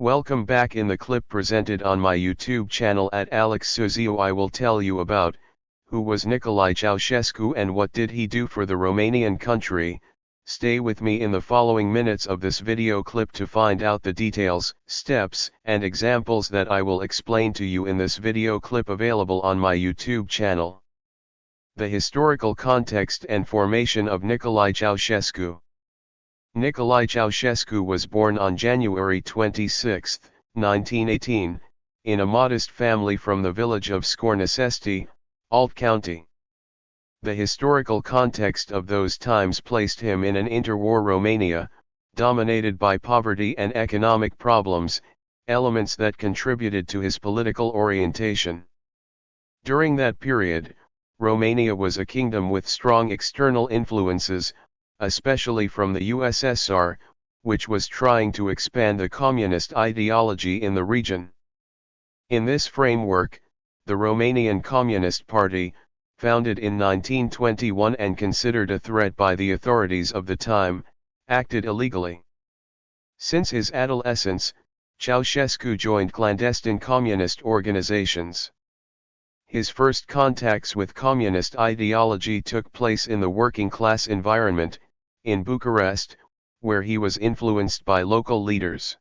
Welcome back. In the clip presented on my YouTube channel at Alex Ceauşescu, I will tell you about who was Nicolae Ceauşescu and what did he do for the Romanian country. Stay with me in the following minutes of this video clip to find out the details, steps, and examples that I will explain to you in this video clip available on my YouTube channel. The historical context and formation of Nicolae Ceauşescu. Nicolae Ceauşescu was born on January 26, 1918, in a modest family from the village of Scornășești, Alt County. The historical context of those times placed him in an interwar Romania, dominated by poverty and economic problems, elements that contributed to his political orientation. During that period, Romania was a kingdom with strong external influences, especially from the USSR, which was trying to expand the communist ideology in the region. In this framework, the Romanian Communist Party, founded in 1921 and considered a threat by the authorities of the time, acted illegally. Since his adolescence, Ceausescu joined clandestine communist organizations. His first contacts with communist ideology took place in the working-class environment, in Bucharest, where he was influenced by local leaders.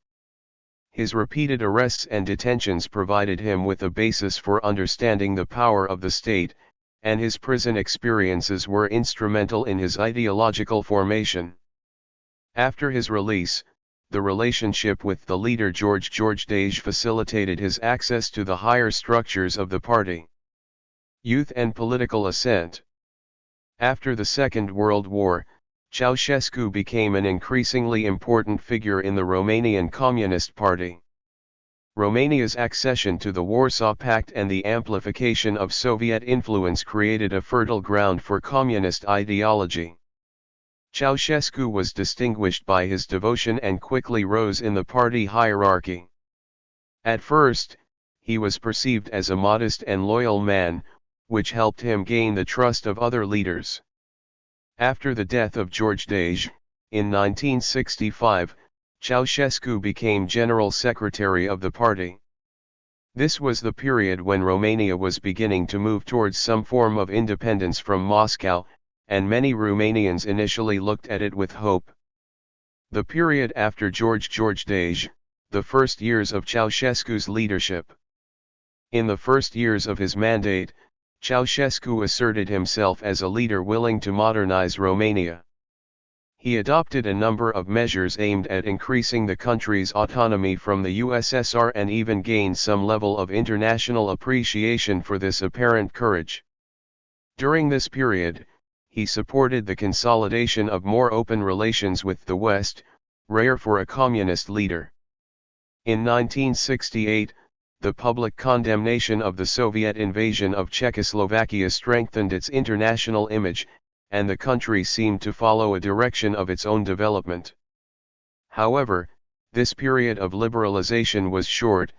His repeated arrests and detentions provided him with a basis for understanding the power of the state, and his prison experiences were instrumental in his ideological formation. After his release, the relationship with the leader George George facilitated his access to the higher structures of the party. Youth and political ascent. After the Second World War, Ceausescu became an increasingly important figure in the Romanian Communist Party. Romania's accession to the Warsaw Pact and the amplification of Soviet influence created a fertile ground for communist ideology. Ceausescu was distinguished by his devotion and quickly rose in the party hierarchy. At first, he was perceived as a modest and loyal man, which helped him gain the trust of other leaders. After the death of George George, in 1965, Ceausescu became General Secretary of the party. This was the period when Romania was beginning to move towards some form of independence from Moscow, and many Romanians initially looked at it with hope. The period after George George, the first years of Ceausescu's leadership. In the first years of his mandate, Ceausescu asserted himself as a leader willing to modernize Romania. He adopted a number of measures aimed at increasing the country's autonomy from the USSR and even gained some level of international appreciation for this apparent courage. During this period, he supported the consolidation of more open relations with the West, rare for a communist leader. In 1968, the public condemnation of the Soviet invasion of Czechoslovakia strengthened its international image, and the country seemed to follow a direction of its own development. However, this period of liberalization was short,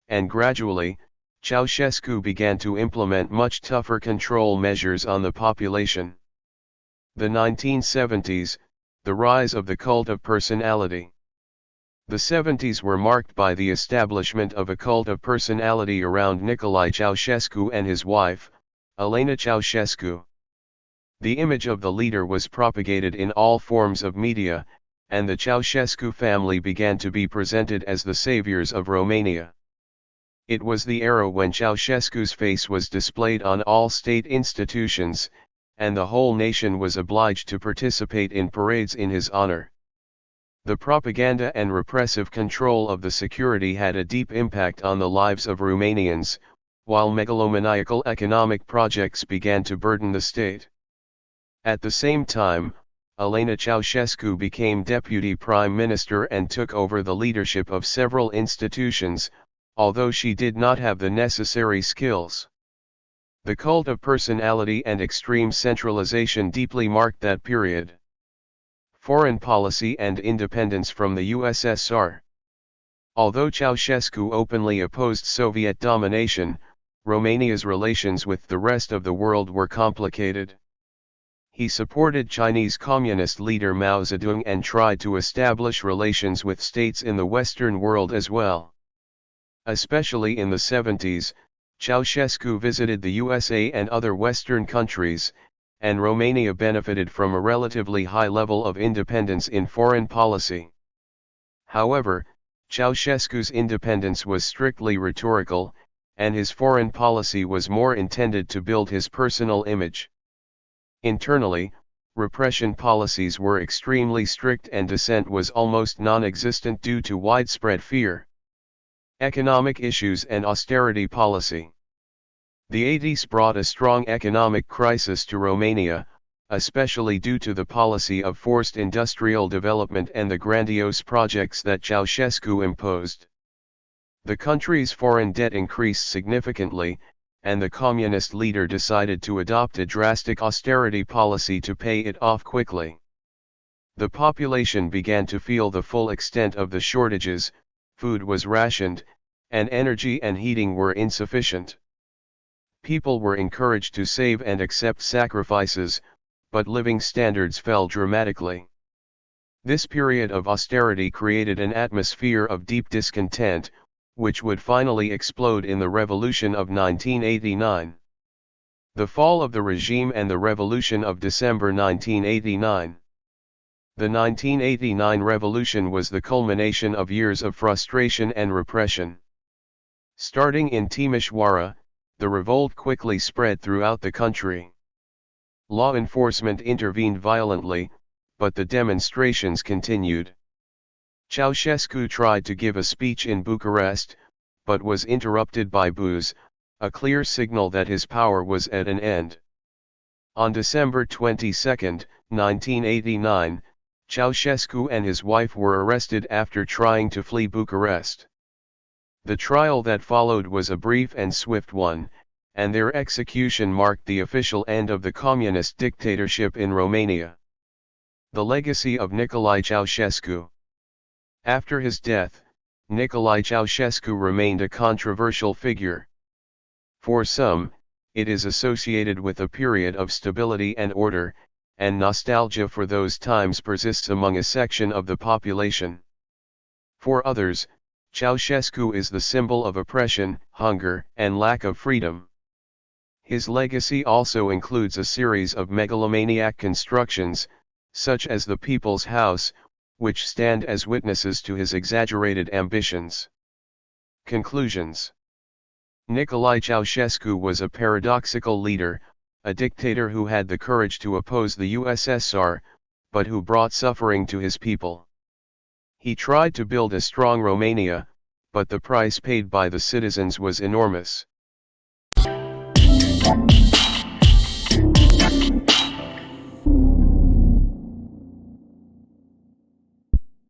and gradually, Ceausescu began to implement much tougher control measures on the population. The 1970s, the rise of the cult of personality. The 70s were marked by the establishment of a cult of personality around Nicolae Ceausescu and his wife, Elena Ceausescu. The image of the leader was propagated in all forms of media, and the Ceausescu family began to be presented as the saviors of Romania. It was the era when Ceausescu's face was displayed on all state institutions, and the whole nation was obliged to participate in parades in his honor. The propaganda and repressive control of the security had a deep impact on the lives of Romanians, while megalomaniacal economic projects began to burden the state. At the same time, Elena Ceausescu became deputy prime minister and took over the leadership of several institutions, although she did not have the necessary skills. The cult of personality and extreme centralization deeply marked that period. Foreign policy and independence from the USSR. Although Ceausescu openly opposed Soviet domination, Romania's relations with the rest of the world were complicated. He supported Chinese Communist leader Mao Zedong and tried to establish relations with states in the Western world as well. Especially in the 70s, Ceausescu visited the USA and other Western countries, and Romania benefited from a relatively high level of independence in foreign policy. However, Ceausescu's independence was strictly rhetorical, and his foreign policy was more intended to build his personal image. Internally, repression policies were extremely strict and dissent was almost non-existent due to widespread fear. Economic issues and austerity policy. The 80s brought a strong economic crisis to Romania, especially due to the policy of forced industrial development and the grandiose projects that Ceausescu imposed. The country's foreign debt increased significantly, and the communist leader decided to adopt a drastic austerity policy to pay it off quickly. The population began to feel the full extent of the shortages, food was rationed, and energy and heating were insufficient. People were encouraged to save and accept sacrifices, but living standards fell dramatically. This period of austerity created an atmosphere of deep discontent, which would finally explode in the Revolution of 1989. The fall of the regime and the Revolution of December 1989. The 1989 revolution was the culmination of years of frustration and repression. Starting in Timișoara, the revolt quickly spread throughout the country. Law enforcement intervened violently, but the demonstrations continued. Ceausescu tried to give a speech in Bucharest, but was interrupted by boos, a clear signal that his power was at an end. On December 22, 1989, Ceausescu and his wife were arrested after trying to flee Bucharest. The trial that followed was a brief and swift one, and their execution marked the official end of the communist dictatorship in Romania. The legacy of Nicolae Ceausescu. After his death, Nicolae Ceausescu remained a controversial figure. For some, it is associated with a period of stability and order, and nostalgia for those times persists among a section of the population. For others, Ceausescu is the symbol of oppression, hunger, and lack of freedom. His legacy also includes a series of megalomaniac constructions, such as the People's House, which stand as witnesses to his exaggerated ambitions. Conclusions. Nicolae Ceausescu was a paradoxical leader, a dictator who had the courage to oppose the USSR, but who brought suffering to his people. He tried to build a strong Romania, but the price paid by the citizens was enormous.